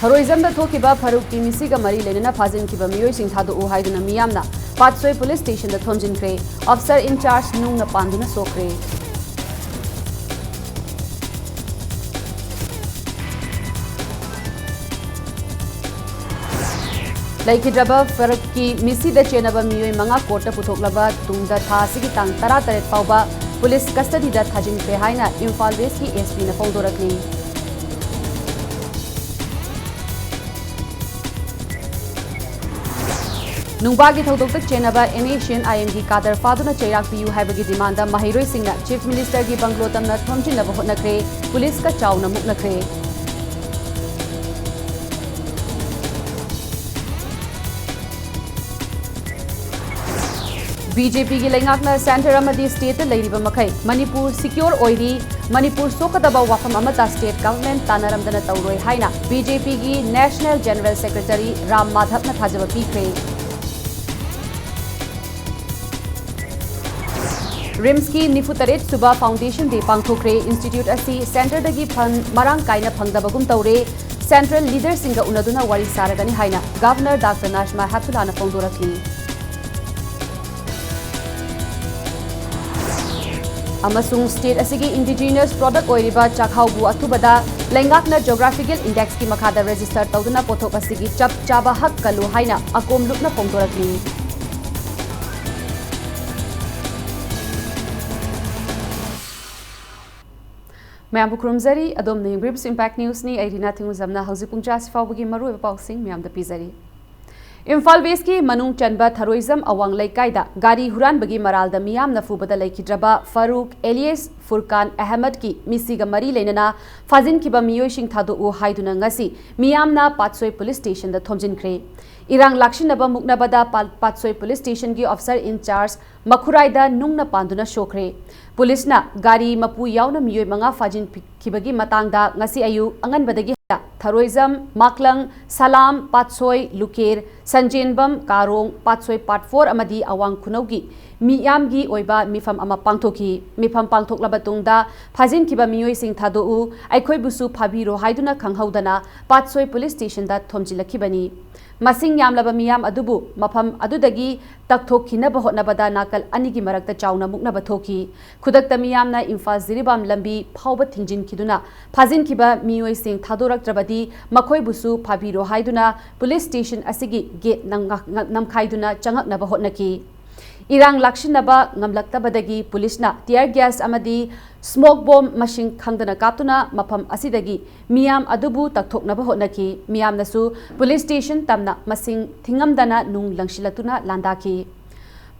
Thoroism the Tokiba Faruki Misiga Mari Lena Fazin Kiba Mioising Tado Uhaiduna Miyamna, Patsoi Police Station the Thomjin Kre, Officer in charge Nungna Panduna Sokre. Laikidaba Faruki Misi the Chenaba Mio Manga Kota Putoklaba, Tunda Tasiki Tang Tarataret Pauba, Police Custody that Hajin Krehaina, Imphal West SP na Fondorakli. Nungbagi Thodok Chenaba, Asian IMD Kadar Faduna Cherak Piu Habagi Demanda, Mahiroi Singha, Chief Minister Gi Banglotam na Thomjin Nabahot Nakre, Police Ka Chow na Muk Nakre. BJP Gi Lengakna Center Amadi State Lairiba Makai, Manipur Secure Oiri, Manipur Sokadaba Wafam Amata State Government Tanaramdana Tauroi Haina, BJP Gi National General Secretary Ram Madhav na Thajaba Pikre. Rimski Nifutaret Suba Foundation de Pangthokre Institute asi Center dagi Marang Kaina Phangdabagum Taure Central Leader Singa Unaduna Wari Saragani Haina Governor Dr. Nashma Hapsulana Fondorakli. Amasung State asigi Indigenous Product Oiriba Chakhaubu Atubada Lengakna Geographical Index ki Makada Register Tauduna Pothok asigi Chap Chaba Hak Kalu Haina Akom Lupna Fondorakli. Mayam Bukrumzari, Adom Ning Grips Impact News ni Irina Thinguzamna Hausi Pungcha Sifawagi Maru Pausing Mayam the Pizari. Imphal West ki Manung Chanba Tharoism Awang Laikaida Gari Huran Bagi Maral da Miyam Nafubada Laikidraba Farooq Elias Furqan Ahmed ki Misiga Mari Lenana Fazin Kiba Miyoishing Thado U Haiduna Ngasi Miyamna Patsoi Police Station da Thomjin Kre. Irang Lakshinaba Muknabada Patsoi Police Station ki Officer in Charge Makuraida Nungna Panduna Shokre. Police na Gari Mapu Yauna Miyoy Manga Fajin Kibagi Matangda Ngasi Ayu Angan Badagi Tharoism, Maklang, Salam, Patsoi, Luker, Sanjinbam, Karong, Patsoi Part 4 Amadi Awang Kunogi, Miyamgi Oiba Mifam Ama Pangtoki, Mifam Pangtok Labatungda, Fazin Kiba Miyoy Sing Thadou, Aikoi Busu Pabiro Haiduna Kanghaudana, Patsoi Police Station da Thomjilakibani. Masing Yamlaba Miyam Adubu, Mapam Adudagi, Taktoki Nabahot Nabada Nakal Anigi Marakta Chauna Muknabatoki, Kudakta Miyamna Imphal Ziribam Lambi, Pauba Tingjin Kiduna, Fazin Kiba Miyoy Sing Thadorak Trabadi, Makoi Busu Pabiro Haiduna, Police Station Asigi Gate Namkaiduna Changak Nabahot Naki. Irang Lakshinaba Ngamlaktabadagi Police na tear gas amadi smoke bomb machine khangdana kaptuna mapam asidagi miyam adubu takthok nabahot naki miyam nasu police station tamna masing thingamdana nung langsilatuna landaki.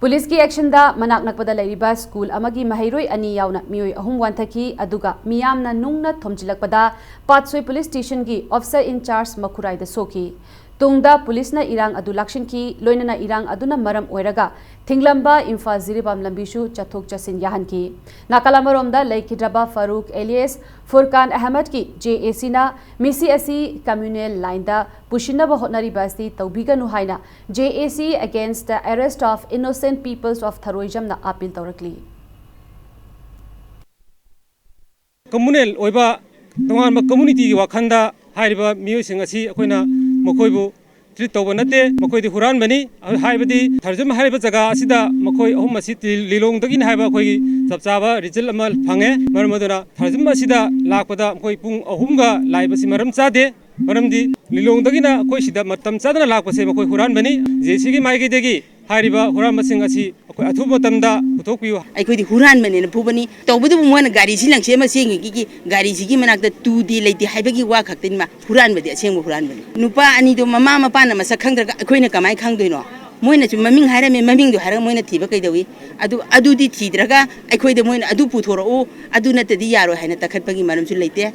Police ki action da manak nakpada lairiba school amagi mahairoi ani yauna mioi ahum wanthaki aduga miyamna nungna thomjilakpada Patsoi Police Station gi officer in charge Makurai da soki. Tungda police na irang adu lakshin ki loinana irang aduna maram oiraga Thinglamba Imphal Ziribam Lambishu Chathok Chasin Yahan ki Nakalamarom Laikidraba Farooq Elias Furqan Ahmed ki JAC na Misi asi communal line da Pushinaba Hotnari Basti Taubiga Nuhaina JAC against the arrest of innocent peoples of Tharoism na appeal Taurakli. Communal Oiba Tongan community Wakanda Hariba Musing asi Akuna Mokoibu treat over Nate, Mokoi Huran Mani, Hibadi, Tarzum Haribazaga, Sida, Mokoi Homasi, Lilong Dogin Habakoi, Zabzava, Rizal Amal Pange, Marmadona, Tarzuma Sida, Lakwada, Koipung, Ohunga, Libasimaram Sade, Maramdi, Lilong Dogina, Koishida, Matam Sadana Lakwase, Mokoi Huran Mani, Zesigi Maigi Degi, Hariba, Huram Masingasi, Atubotamda, Utopio. I could Huran Man in a Pubani, Tobu one Garisi and Shema saying Gigi, Garisi Manak the 2D lady Hibagi Wakatima, Huran with the same Huran. Nupa Anido Mama Panama Sakanga Quinaka, my Kanguino. Moina to Maming Harami, Maming to Haramoina Tibakawi. Adu di Tidraga, I quit the Moina Adu Putoro, Adu Nata Diaro, Hanata Kapagi Madam later.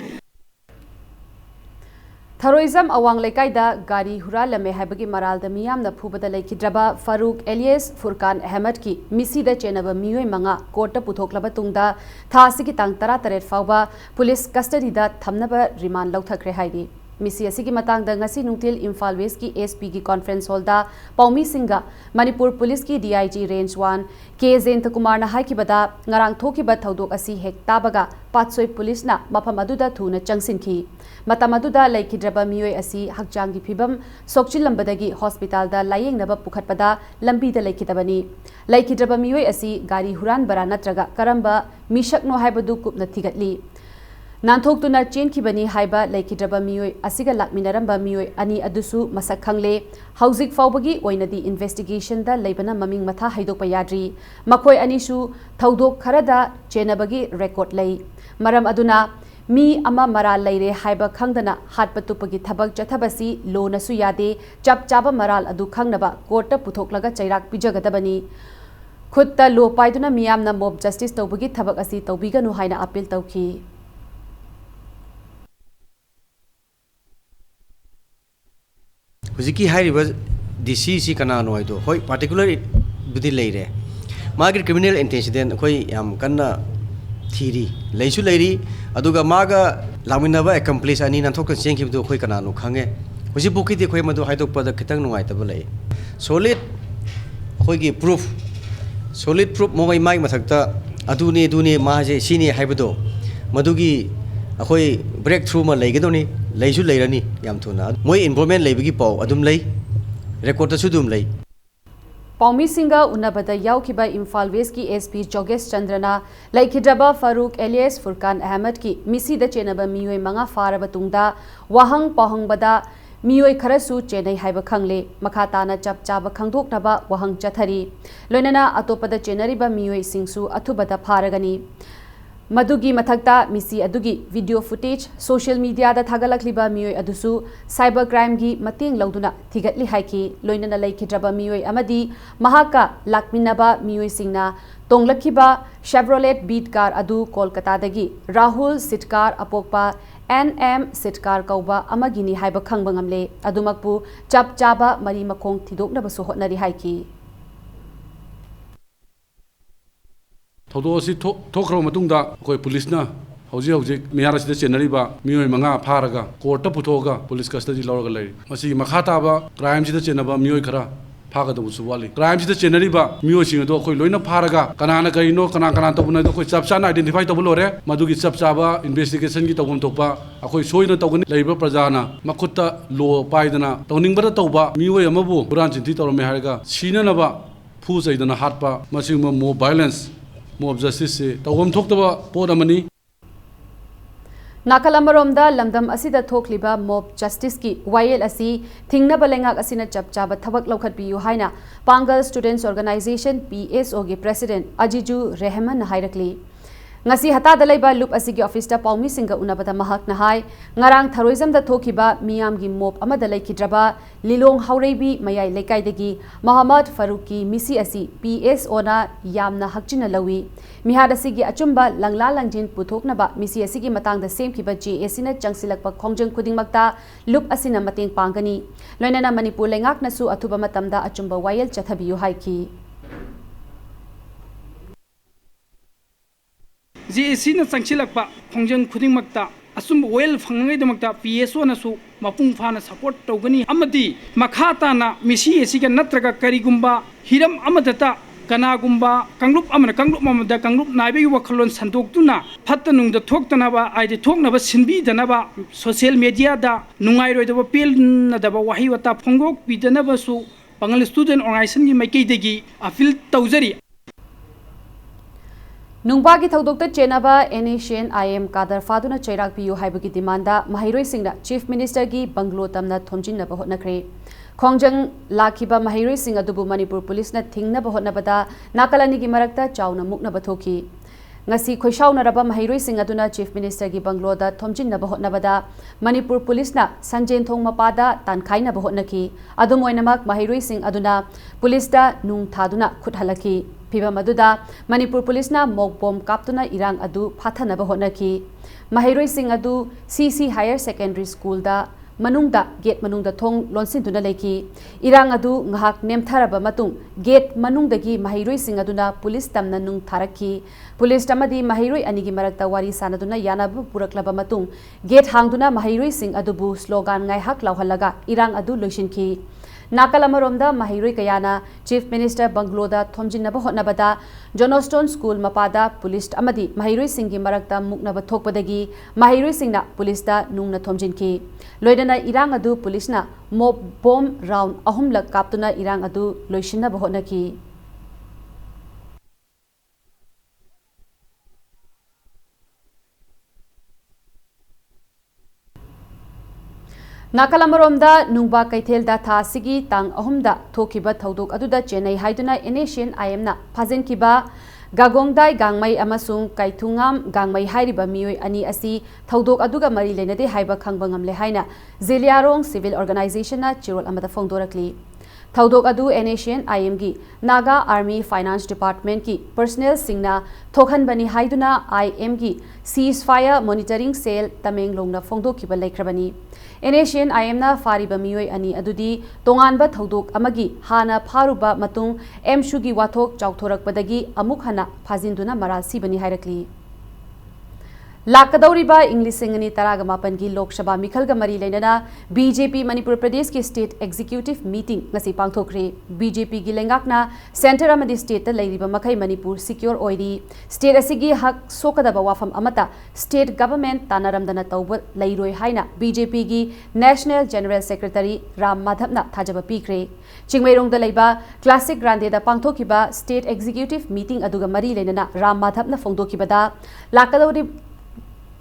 Tharoism Awang Lekaida Gari Huralame Habagi Maral the Miyam the Pubada Laikidraba Farooq Elias Furqan Ahmed ki Misi the Chenaba Miyoy Manga Kota Putoklaba Thasiki Tang Tara Taret Fauba Police Custody da Thamnaba Riman Lauthakre Haidi. मिसी असिगी मतंग ngasi nungtil Imphal West की SP की conference hall दा पौमी सिंगा Manipur police की DIG range 1 के जेंत कुमार ना हाई की बदा ngarang थोकी बद थौदोक असि हेक ताबगा पातसोई पुलिस ना मफम अदुदा थुना चंगसिनखी मतम अदुदा लैखिद्रबा मियोय असि हकचांगी फिबम सोक्चिलंबदगी हॉस्पिटल दा लायेंगनबा पुखटपदा लंबी दा लैखिदबनी लैखिद्रबा मियोय असि गाड़ी हुरान बरा नत्रगा करंबा मिशकनो हाइबदु कुपना थिगतली नानथोक्तुना चेनखिबनी हाइबा लैखिद्रबा मियोय असिगा लाकमिनरंबा मियोय अनि अदुसु मसक खंगले हौजिक फाउबगी ओइनदी इन्वेस्टिगेशन दा लेबना ममिंग मथा हाइदोकपा याद्री मखोय अनिसु थौदोक खरदा चेनबगी रेकॉर्ड लै मरम अदुना मी अमा मराल लैरे हाइबा खंगदना हाटपतुपगी थबक चथबसी लोनसु यादे चप चाबा मराल अदु खंगनबा कोर्ट पुथोकलगा चैराक पिजगदबनी खुदता लो पाइदुना मियामना मोब जस्टिस तौबगी थबक असि तौबिगनु हाइना अपील तौखी हुजिकी हाइरिबा डीसी सी कनानो हाइदो होय पार्टिकुलर बुदि लेरे मागी क्रिमिनल इंटेंसिडेंट अखोय याम कन्ना थीरी लेसु लेरी अदुगा मागा लामिनबा एकम्प्लिस अनि नाथोक चेंखिबदो अखोय कनानो खंगे हुजि बुकिदि अखोय मदु हाइदोकपदा खितंग नुंगाइतबा लै सॉलिड अखोयगी प्रूफ सॉलिड प्रूफ मोगै माइ मथक्ता अदुने माजे सिनि हाइबदो मदुगी अखोय ब्रेक थ्रू मा लेगेदोनी लैसु लेरनी याम थुना मोय इन्वॉल्वमेंट लेबगी पाउ अदुम लै रेकॉर्ड तसु दुम लै पौमी सिंगा उन्नबदा याउखिबा इम्फाल वेस्ट की SP जोगेश चंद्रना लैखिद्रबा फारूक एलियस फुरकान अहमद की मिसी द चेनबा मियोय मंगा फारबा तुंगदा वहंग पहंगबदा मियोय खरसु चेनई हाइबा खंगले मखाताना चप चाबा खंगदोकनबा वहंग चथरी लोइनना अतोपदा चेनरिबा मियोय सिंगसु अथुबदा फारगनी मदुगी मथक्ता मिसी अदुगी वीडियो फुटेज सोशल मीडिया दा थागलखलिबा मियोय अदुसु साइबर क्राइम की मतेंग लौदुना थिगतली हाइकी लोइनना लैखिद्रबा मियोय अमदी महाका लाकमिनबा मियोय सिंगना तोंगलखिबा शेवरोलेट बीट कार अदु कोलकाता दगी राहुल सिटकार अपोकपा NM सिटकार कौबा अमगिनी हाइबा खंगबा ngamle अदुमकपु चप चाबा मरी मखोंग थिदोकनबसु होटनरी हाइकी थोदोसी थोखरो मतुंगदा कोई पुलिसना हौजी हौजी मियारा सिदा चेनरीबा मियोय मंगा फारगा कोर्ट पुथोगा पुलिस कस्टडी लौरगा लै मसी मखाताबा क्राइम सिदा चेनबा मियोय खरा फागदबसु वाली क्राइम सिदा चेनरीबा मियोय सिंगदो कोई लोइना फारगा कनाना करिनो कना तबुना दो कोई चपचाना आइडेंटिफाई तबु लोरे मदुगी चपचाबा इन्वेस्टिगेशन की तबुम तोपा अखोय सोइना तगनि लैबा प्रजाना मखुत्ता लो पाइदना तौनिंगबदा तौबा मियोय अमबु पुरान चिंती तौरमे हारगा सीननबा फू चैदना हाटपा मसिंग मो वायलेंस मोब जस्टिस से तौगम थोक्तबा पोदमनी नाकलमरोमदा लमदम असिदा थोखलिबा मोब जस्टिस की वायल असी थिंगनबा लेंगाक असिना चपचाबा थबक लौखटपियु हाइना पांगल स्टूडेंट्स ऑर्गेनाइजेशन PSO गे प्रेसिडेंट अजिजु रहमान हाइरकली ngasi hatada laiba loop asigi office ta paumi singa unabada mahak na hai ngarang tharoizam da thokiba miyam gi mop amada laikhidraba lilong haureibi mayai lekai dagi Muhammad Faruqi misi asi PSO na yamna hakchina lawi mihad asigi achumba langla langjin puthoknaba misi asigi matang da semkiba JAC na changsilakpa khongjang khudingmakta loop asina mateng pangani loinana Manipur lengak nasu athuba matamda achumba wayel chathabiyu haiki JAC na changsilakpa khongjang khudingmakta asum oil phangai damakta PSO na su mapung phana support togani amadi makhata na misi asiga natraga karigumba hiram amadata kanagumba kanglup amada kanglup naibe wakhalon sandoktuna phattanungda thoktanaba aide thoknaba sinbi danaba social media da nungai roidaba pel nadaba wahiwata phongok bidanaba su pangal student organization gi maikei degi appeal tawjari नुंबागी थौदोक्ता चेनाबा एनेशियन IM कादर फादुना चैराक पियु हाइबगी डिमांडा महिरोय सिंगना चीफ मिनिस्टर की बंगलो तमना थोमजिनबा होटनखरे खोंजंग लाखिबा महिरोय सिंग अदुबु मणिपुर पुलिस ना थिंगनबा होटनबदा नाकलानी की मरक्ता Chowna मुकनबा थोकी ngasi khoisaunaraba mahiroy sing aduna chief minister gi banglo da thomjinna hotnabada Manipur police na sanjen thong mapada tankhaina hotnaki adumoinamak mahiroy sing aduna police da nung thaduna khuthalaki phiba maduda Manipur police na mokbom kaptuna irang adu phathana hotnaki mahiroy sing adu CC higher secondary school da manungda gate manungda thong lonsinduna leki irang adu ngahak nemtharaba matung gate manungdagi mahairoi sing aduna police tamna nung tharaki police tamadi mahairoi anigi marakta wari sanaduna yanabu puraklaba matung gate hangduna mahairoi sing adubu slogan ngai hak lawhalaga irang adu loishinki Nakalamaromda Mahiroi Kayana Chief Minister Bangloda Thomjinaba Hotnabada Johnstone School Mapada Police Amadi Mahiroi Singhi Marakta Muknaba Thokpadagi Mahiroi Singna Police da Nungna Thomjinki Loidana Irang Adu Police na mob bomb round ahumlak kaptuna Irang Adu Loishinaba Hotnaki Nakalamaromda Nungba Kaithelda Tha Sigi Tang Ahumda Thokiba Thodok Aduda Chennai Haiduna Indonesian IMna Phajenkiba Gagongdai Gangmai Amasung Kaithungam Gangmai Hairiba Mioi Ani Asi Thodok Aduga Mari Lenade Haiba Khangbangam Lehaina Zeliarong Civil Organization na Chirol Amada Phongdorakli Thodok adu Indonesian IM gi Naga Army Finance Department ki personnel singna thokhan bani haiduna IM gi ceasefire monitoring cell Tamenglong na phongdokiba laikhrabani Indonesian IM na fariba mioi ani adudi tonganba thodok amagi hana pharuba matung MSU gi wathok chauthorakpadagi amuk hana phajinduna maral sibani hairakli Lakadoriba English Singani Taragamapan gi Lok Sabha Mikhalga Mari Lainana BJP Manipur Pradesh ki State Executive Meeting ngasi pangthokre BJP gi lengakna Center amadi State ta leiriba makai Manipur secure oiri State asigi hak sokadaba wafam amata State Government tanaramdana tauba leiroi haina BJP gi National General Secretary Ram Madhavna thajaba pikre Chingmairong da leiba Classic Grande da pangthokiba State Executive Meeting aduga Mari Lainana Ram Madhavna phongdokibada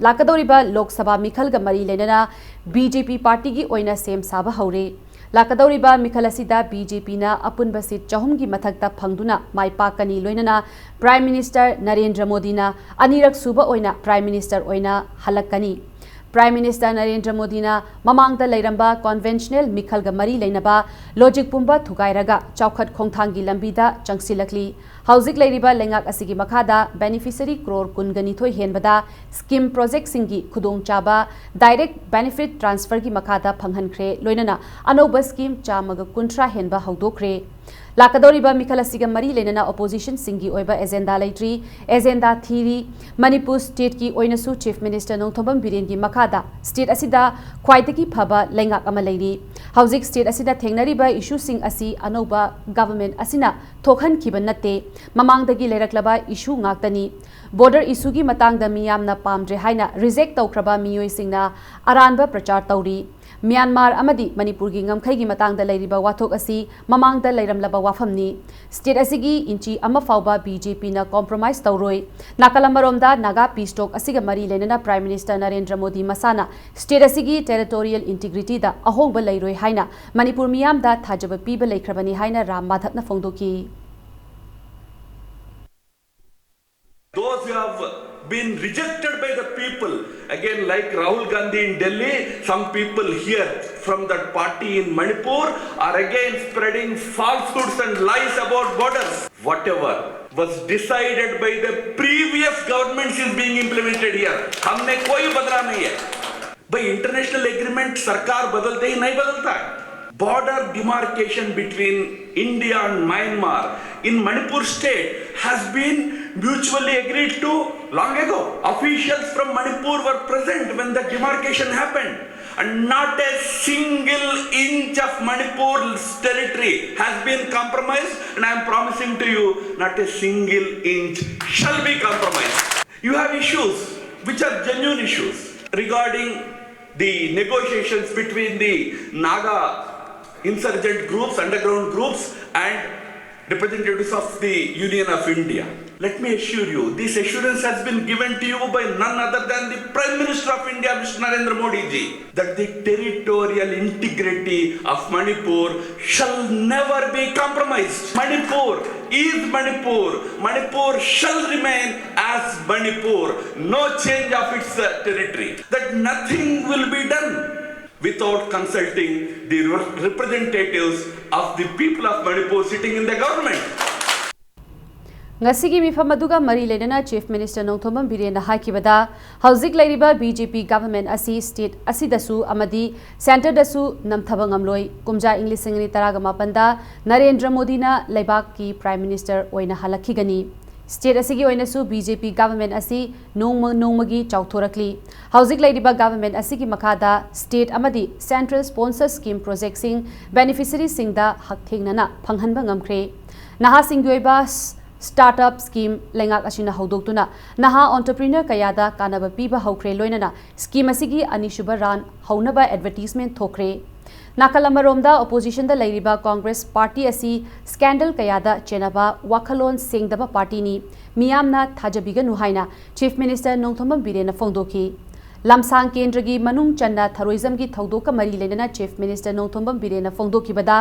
Lakadoriba Lok Sabha Mikhalga Mari Lenana BJP Party gi oina sem saba haure Lakadoriba Mikhalasida BJP na apunba seat chahum gi mathakta phangduna mai pakani loinana Prime Minister Narendra Modi na anirak suba oina Prime Minister oina halakani Prime Minister Narendra Modi na mamangda leiramba conventional Mikhalga Mari leinaba logic pumba thugairaga chaukhat khongthangi lambida changsilakli Housing Lairiba Lengak Asigi Makada beneficiary crore kungani thoi henbada scheme project singi khudong chaba direct benefit transfer gi makada phanghankhre loinana anoba scheme chamaga kuntra henba haudokre Lakadoriba Mikhalasiga Mari Lenana opposition singi oiba agenda laitri agenda theory Manipur state ki oinasu chief minister Nongthobam Biren gi makada state asida khwaitaki phaba lengak ama leiri housing state asida thengnariba issue sing asi anoba government asina thokhan khiban natte mamangdagi leiraklaba issue ngaktani border issue gi matangda miyamna pamdre haina reject tawkraba miyoi singna aranba prachar tawri Myanmar amadi Manipur gi ngamkhai gi matangda leiriba wathok asi mamangda leiramlaba wafamni state asigi inchi ama fauba BJP na compromise tawroi Nakalamaromda Naga peace talk asiga mari lenana Prime Minister Narendra Modi masana state asigi territorial integrity da ahongba leiroi haina Manipur miyamda thajaba piba leikrabani haina Ram Madhavna phongdoki Those who have been rejected by the people, again like Rahul Gandhi in Delhi, some people here from that party in Manipur are again spreading falsehoods and lies about borders. Whatever was decided by the previous governments is being implemented here. हमने कोई बदला नहीं है. By international agreement सरकार बदलते ही नहीं बदलता है. Border demarcation between India and Myanmar in Manipur state has been mutually agreed to long ago. Officials from Manipur were present when the demarcation happened and not a single inch of Manipur's territory has been compromised, and I am promising to you not a single inch shall be compromised. You have issues which are genuine issues regarding the negotiations between the Naga insurgent groups, underground groups, and representatives of the Union of India. Let me assure you, this assurance has been given to you by none other than the Prime Minister of India, Mr. Narendra Modi ji, that the territorial integrity of Manipur shall never be compromised. Manipur is Manipur. Manipur shall remain as Manipur. No change of its territory. That nothing will be done without consulting the representatives of the people of Manipur sitting in the government. ngasigi mifam aduga mari lenana Chief Minister Nongthomam Birena haikibada hauzik lairiba BJP government asi state asidasu amadi center dasu namthaba ngamloi kumja English singni taraga mapanda Narendra Modi na laibak ki Prime Minister oina halakhigani state asigi oina su BJP government asi nongmagi chautorakli hauzik lairiba government asigi makada state amadi central sponsor scheme project sing beneficiary singda hakthengna phanghanba ngamkhre naha singyoiba startup scheme lengak asina haudoktuna naha entrepreneur kayada kanaba piba haukhre loinana scheme asigi anishuba ran haunaba advertisement thokre nakalamaromda opposition da lairiba Congress party asi scandal kayada chenaba wakhalon sengdaba party ni miyamna thajabiganu haina Chief Minister Nongthomam Birena phongdoki lamsang kendragi manung channa tharoism gi thodok ka mari lenana Chief Minister Nongthomam Birena phongdoki bada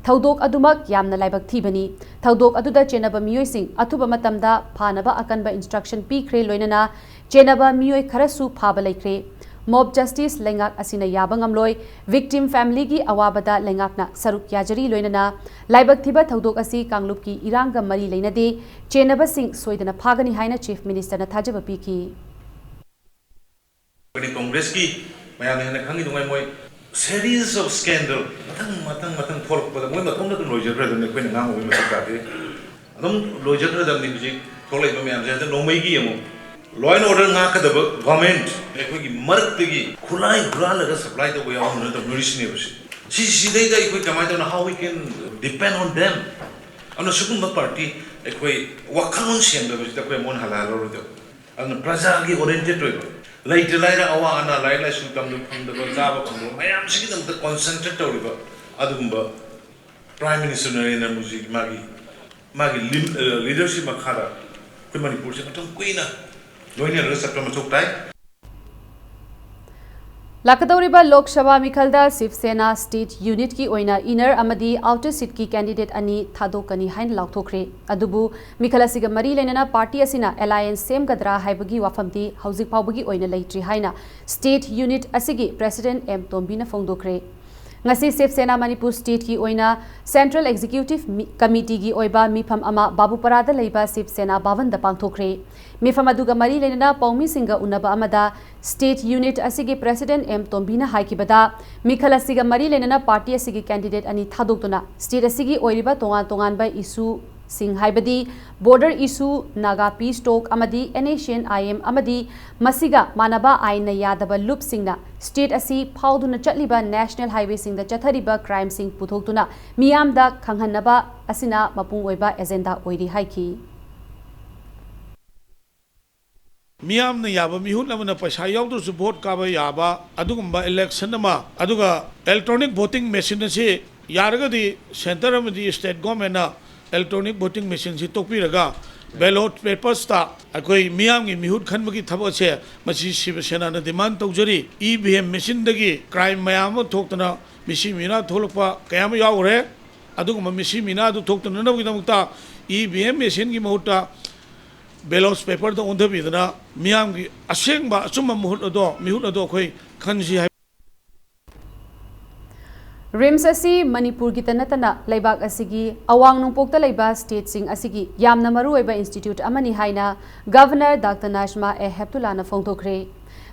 thodok adumak yamna laibak thibani thodok aduda chenaba miyoi sing athuba matamda phanaba akanba instruction pikre loinana chenaba miyoi kharasu phaba laikre mob justice lengak asina yabangam loi victim family gi awabada lengakna saruk yajari loinana laibak thiba thodok asi kanglup ki iranga mari leinade chenaba sing soidana phagani haina Chief Minister na thajaba piki Congress ki mayam ne khangi dungai moi series of scandal matang fork pada moi mathong na lojer ra ne kwen ngang oi ma ka de adum lojer ra dam ni ji tholai ma mayam ja no mai gi amo law and order nga ka da government ne ko gi mark te gi khulai bra la ga supply to go ya no da nourish ne basi si dei da ko kamai da how we can depend on them ana sukun ma party ko wakhalon sem da basi da ko mon halal ro da ana praja gi oriented to later later awa ana laila sultam nu phang da jaba kham mayam sigi dam ta concentrate tawriba adugumba Prime Minister Narendra Modi magi leadership makhara ko Manipur se matam kuina loina ra sapta mathok tai Lakadoriba Lok Sabha Mikhalda Shiv Sena State Unit ki oina inner amadi outer seat ki candidate ani thadokani hain lauthokre adubu Mikhalasiga mari lenana party asina alliance sem gadra haibagi wafamti hauzik pawbagi oina leitri haina State Unit asigi President M Tombina phongdokre ngasi Shiv Sena Manipur State ki oina Central Executive Committee gi oiba mifam ama Babuparada leiba Shiv Sena Bhavan da pangthokre mifam aduga mari lenana Paumi Singa unaba amada State Unit asigi President M Tombina haikibada Mikhalasiga mari lenana party asigi candidate ani thadokuna state asigi oiriba tongan ba issue sing haibadi border issue naga peace talk amadi nation IM amadi masiga manaba aina yadaba loop singna state asi phauduna chatliba national highway singda chathariba crime sing puthoktuna miyamda khanghanaba asina mapung oiba agenda oiri haiki मियामने याबा मिहुन अमना पैसा यावदुसु vote काबा याबा अदुगुम्बा election मा अदुगा electronic voting machine से यारगदी centre अमदी state government ना electronic voting machine से तोपीरगा ballot papers ता अकोई मियामगी मिहुन खनबगी थबक से मसी शिवसेना ना demand तौजरी EVM machine दगी crime मयाम थोक्तना मिसी मिना थोलपा कयाम यावरे अदुगुम्बा मिसी मिना अदु थोक्तना नबगिदमता ईवीएम मशीन की महुता बैलेट पेपर तो उन्धबीदना मियाम की असेंबा अचुम्बा मिहुन अदो अखोई खनसी है रिम्स असि मणिपुर की तनतना लेबाक असigi awang nongpokta leiba state sing asigi yamna maru oiba institute amani haina governor Dr. Najma A Heptullah na phongthokre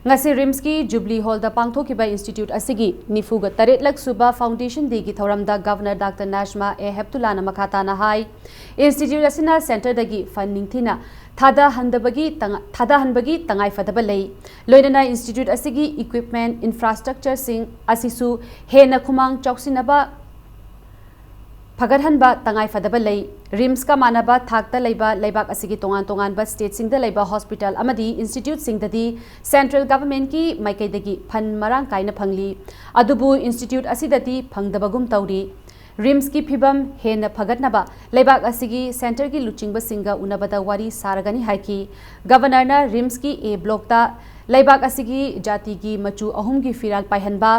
ngasi rims ki jubilee hall da pangthokiba institute asigi nifuga taret lak suba foundation day ki thoramda governor Dr. Najma A Heptullah na makhata na hai institute asina center dagi funding thina thada hanbagi tangai fadaba lei loinana institute asigi equipment infrastructure sing asisu hena khumang chausinaba phagarhanba tangai fadaba lei rims ka manaba thakta leiba leibak asigi tongan ba state sing da leiba hospital amadi institute sing dadi central government ki maikai dagi phan marang kaina phangli adubu institute asidati phangdabagum tauri RIMS की फिबम हेन फगटनबा लेबाक असigi centre की लुचिंगबा सिंगा उनबदा वारी सारगनी हाइकी governor ना RIMS की ए block ता लेबाक असigi जाति की मचु अहुम की फिराल पाइहनबा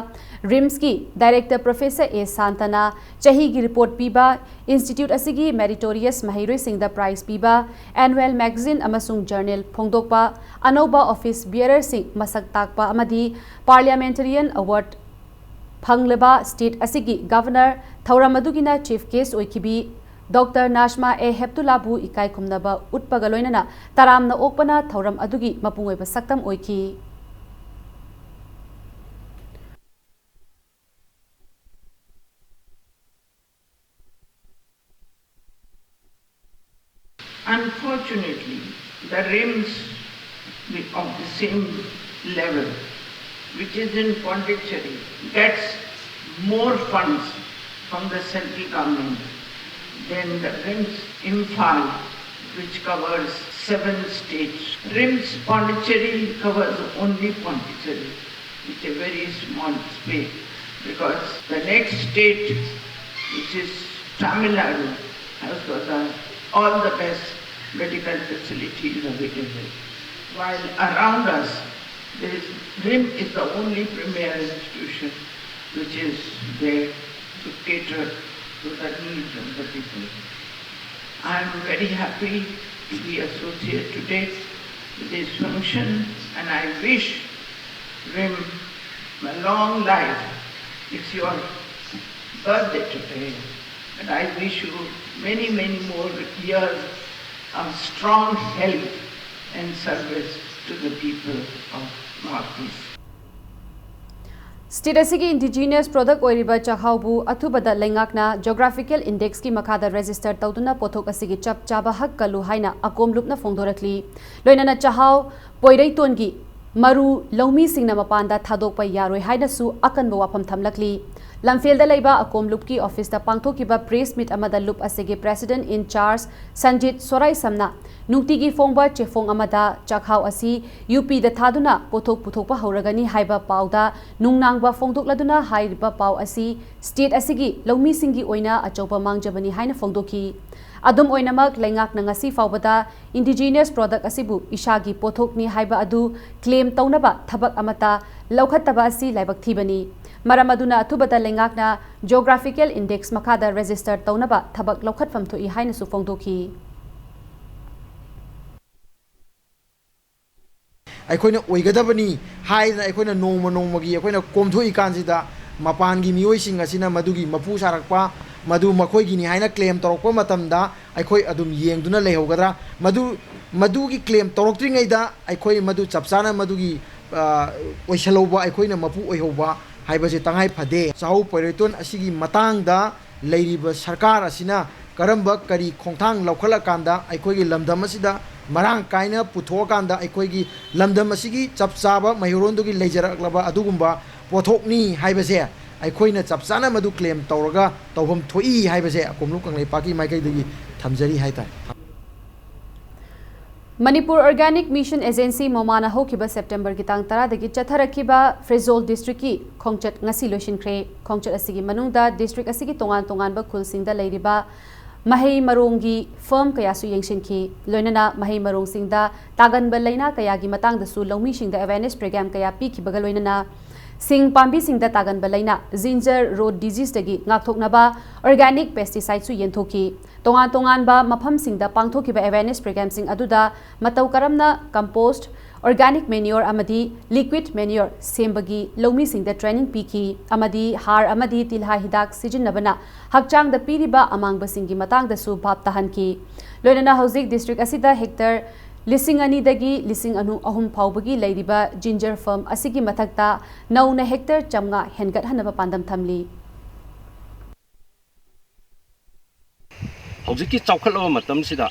रिम्स की डायरेक्टर प्रोफेसर ए सांतना चही की रिपोर्ट पीबा इंस्टीट्यूट असigi मेरिटोरियस महिरोय सिंगदा प्राइज पीबा एनुअल मैगजीन अमसुंग जर्नल फोंगदोकपा अनौबा ऑफिस बियरर सिंग मसक ताकपा अमदी पार्लियामेंटेरियन अवार्ड फंगलेबा स्टेट असigi गवर्नर थौराम अदुगिना चीफ गेस्ट ओइकिबी Dr. Nashma A. Heptulabu ikai kumnaba utpaga loinana taramna okpana thauram adugi mapungoiba saktam oiki. Unfortunately, the rims of the same level, which is in Pondicherry, gets more funds from the central government than the rims Imphal, which covers 7 states. Rims Pondicherry covers only Pondicherry, which is a very small space, because the next state, which is Tamil Nadu, has got all the best medical facilities available. While around us, RIM is the only premier institution which is there to cater to the needs of the people. I am very happy to be associated today with this function, and I wish RIM a long life. It's your birthday today, and I wish you many, many more years of strong health and service to the people of Northeast. State asigi indigenous product oiriba chahaubu athubada lengakna geographical index ki makada register tawduna pothok asigi chap chaba hak kalu haina akomlupna fongdorakli loinana chahau poiraitongi maru lomi singna mapanda thadokpa yaroi haina su akanba wafam thamlakli lamfelda leiba akomlup ki office ta pangthokiba press meet amada lup asigi president in charge Sanjit Sorai Samna nukti gi fongba chefong amada chakhau asi UP da thaduna pothok puthokpa hauragani haiba pauda nungnangba fongdokladuna haiba pau asi state asigi lomi singi oina achopa mangjabani haina fongdoki adum oinamak lengak na ngasi fawbada indigenous product asibu ishagi pothokni haiba adu claim taunaba thabak amata laukhattaba asi laibak thibani maramaduna athubada lengakna geographical index makada register taunaba thabak laukhatfam thoi haina su fongdoki ꯑꯩꯈꯣꯏꯅ ꯑꯣꯏꯒꯗꯕꯅꯤ ꯍꯥꯏꯗꯅ ꯑꯩꯈꯣꯏꯅ ꯅꯣꯡꯃꯒꯤ ꯑꯩꯈꯣꯏꯅ ꯀꯣꯝꯊꯣꯛꯏꯀꯥꯟꯁꯤꯗ ꯃꯄꯥꯟꯒꯤ ꯃꯤꯑꯣꯏꯁꯤꯡ ꯑꯁꯤꯅ ꯃꯗꯨꯒꯤ ꯃꯄꯨ ꯁꯥꯔꯛꯄ ꯃꯗꯨ ꯃꯈꯣꯏꯒꯤꯅꯤ ꯍꯥꯏꯅ ꯀ꯭ꯂꯦꯝ ꯇꯧꯔꯛꯄ ꯃꯇꯝꯗ ꯑꯩꯈꯣꯏ ꯑꯗꯨꯝ ꯌꯦꯡꯗꯨꯅ ꯂꯩꯍꯧꯒꯗ꯭ꯔꯥ ꯃꯗꯨꯒꯤ ꯀ꯭ꯂꯦꯝ ꯇꯧꯔꯛꯇ꯭ꯔꯤꯉꯩꯗ ꯑꯩꯈꯣꯏ ꯃꯗꯨ ꯆꯞ ꯆꯥꯅ ꯃꯗꯨꯒꯤ ꯑꯣꯏꯁꯜꯍꯧꯕ ꯑꯩꯈꯣꯏꯅ ꯃꯄꯨ ꯑꯣꯏꯍꯧꯕ ꯍꯥꯏꯕꯁꯤ ꯇꯉꯥꯏ ꯐꯗꯦ ꯆꯥꯍꯧ ꯄꯣꯏꯔꯩꯇꯣꯟ ꯑꯁꯤꯒꯤ ꯃꯇꯥꯡꯗ ꯂꯩꯔꯤꯕ ꯁꯔꯀꯥꯔ ꯑꯁꯤꯅ ꯀꯔꯝꯕ ꯀꯔꯤ ꯈꯣꯡꯊꯥꯡ ꯂꯧꯈꯠꯂꯀꯥꯟꯗ ꯑꯩꯈꯣꯏꯒꯤ ꯂꯝꯗꯝ ꯑꯁꯤꯗ marang kaina puthokanda aikoigi lamdam asigi chapchaba mayurondagi leijaraklaba adugumba pothokni haibase aikoina chapchana madu claim tawraga tawham thoi haibase akomlu kanglei paki maikai thamjari haitai Manipur Organic Mission Agency Momana Hokiba September Kitang Tara dagi Chatharakiba Frizol District ki Khongchat ngasi loishinkre Khongchat asigi manungda district asigi tongan ba khulsingda leiriba Mahei Marongi firm kaya su yengshinki loinana Mahei Marong singda taganba laina kaya gi matang da su lomi singda awareness program kaya pi ki bagal loinana sing pambi singda taganba laina ginger road disease dagi ngakthoknaba organic pesticide su yenthoki tongan ba mapham singda pangthokiba awareness program sing aduda matau karamna compost organic manure amadi liquid manure sembagi lomi singda training piki amadi har amadi tilha hidak sijinabana hakchang da piriba amangba singi matang da su bhap tahanki loinana housing district asida hectare lising ani dagi lising anu ahum phawbagi leiriba ginger farm asigi mathakta nauna hectare chamnga hengat hanaba pandam thamli hojiki chawkhalwa matam sida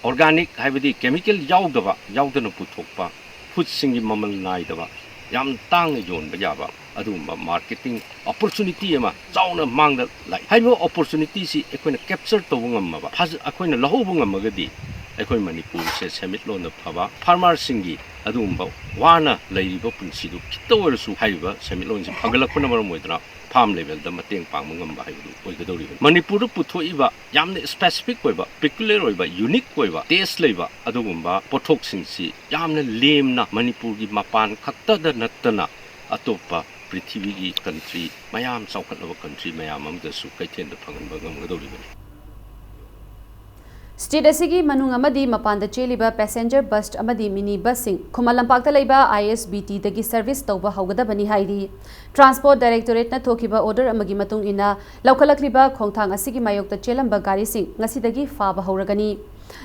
organic haibadi chemical yaudana puthokpa food singi mamal naidaba yam tang yon bajaba adumba marketing opportunity ama chauna mangda lai haibo opportunity si ekoina capture tawngam ba phaz akoina lahobungam magadi ekoi Manipur se summit lona phaba farmer singi adumba wana lairiba punsi du kitawrsu haiba summit lon si phagalakuna maram moidra farm level da mateng pangmangam ba haibu oigadori Manipur puthoiba yamne specific oiba peculiar oiba unique oiba taste leiba adugumba pothok singsi yamne lemna Manipur gi mapan khakta da nattana atopa prithvi gi country mayam chawkhatlaba country mayam amda su kaithen da phangan ba ngamgadori State asigi manung amadi mapanda cheliba passenger bus amadi mini busing Khumal Lampakta leiba ISBT dagi service tauba haugadabani hairi. Transport Directorate na thokiba order amagi matung ina laukalakliba khongthang asigi mayokta chelamba gari sing ngasidagi faba hauragani.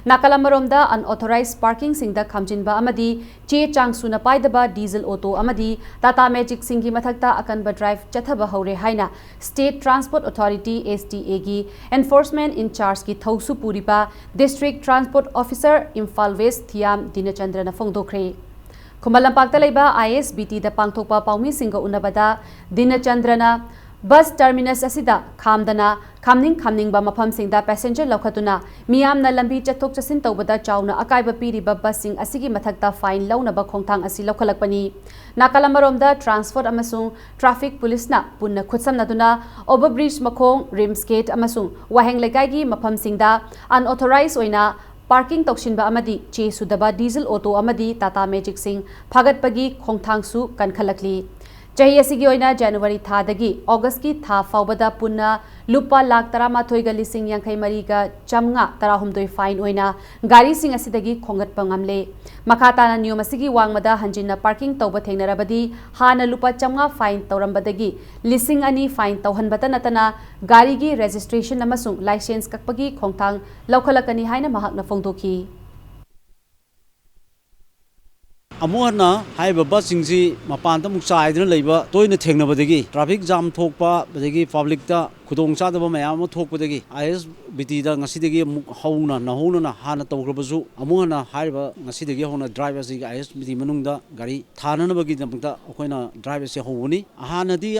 Nakalamaromda unauthorized parking singda khamjinba amadi che changsuna paidaba diesel auto amadi Tata Magic singi mathakta akanba drive chathaba haure haina State Transport Authority STA gi enforcement in charge ki thausu puriba District Transport Officer Imphal West Thiam Dinachandra na phongdokre. Khumal Lampakta leiba ISBT da pangthokpa paumi singa unabada Dinachandra na bus terminus asida khamning ba mafam singda passenger laukhatuna miyam na lambi chathok chasin tawbada chauna akaiba piriba bus sing asigi mathakta fine launaba khongthang asi laukhalakpani nakalamaromda transport amasung traffic police na punna khutsamnaduna overbridge makhong rims gate amasung waheng lekai gi mafam singda unauthorized oina parking tokshinba amadi che sudaba diesel auto amadi Tata Magic sing phagatpagi khongthang su kankhalakli Chahi asigi oina January thadagi August ki tha faubada punna lupa lakh 13,50 ga chamnga 12 fine oina gari sing asidagi khongatpa ngamle makhatana niyom asigi wangmada hanjinna parking tauba thengnarabadi hana lupa chamnga fine taurambadagi lising ani fine tauhanbata natana gari gi registration amasung license kakpagi khongthang laukhalakani haina mahakna phongdoki Amuhana haiba busingsi mapanta muksaidna leiba toina thengnabadagi traffic jam thokpa badagi public ta khudong chadaba mayam thokpadagi ISBT da ngasidagi hauna na hana tawgrabasu amuhana haiba ngasidagi hona driver si ISBT manungda gari thananabagi damta akoina driver si howuni ahanadi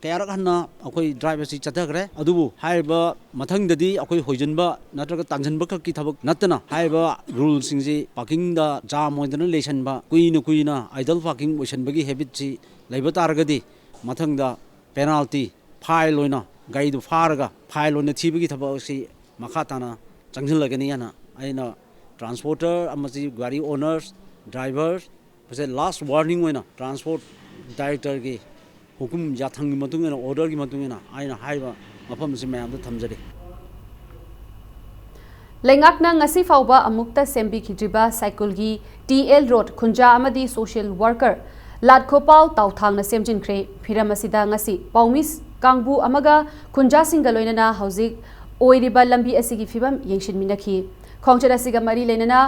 kayarak hanna akoi driver si chathagre adubu haiba mathangdadi akoi hoijinba natraga tanjanba ki thabak natna haiba rule singsi parking da jam oidana lesanba kuina idle parking oisanbagi habit si leiba taragadi mathangda penalty fine oina gari du faraga fine oina thibagi thabak si makhatana changjilagani yana aina transporter amasi gari owners drivers pase last warning oina transport director gi hukum jathang matungena order gi matungena aina haiba mafam si mayam da thamjari Lengakna ngasi fauba amukta sembi khidriba cycle gi TL road khunja amadi social worker ladkhopau tauthang na semjinkhre phiramasida ngasi paumis kangbu amaga khunja singaloinana haujik oiriba lambi asigi fibam yengshin minakhi khongchara siga mari lenana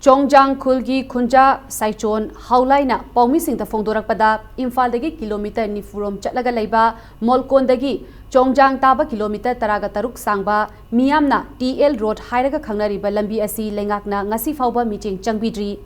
Chongjang Khulgi Khunja Saichon Haulaina Paumi Singta Phongdorakpada Imphal dagi kilometer nifurom chatlaga leiba Molkon dagi Chongjang taba kilometer taraga taruk sangba miyamna TL road hairaga khangnariba lambi asi lengakna ngasi fauba meeting changbidri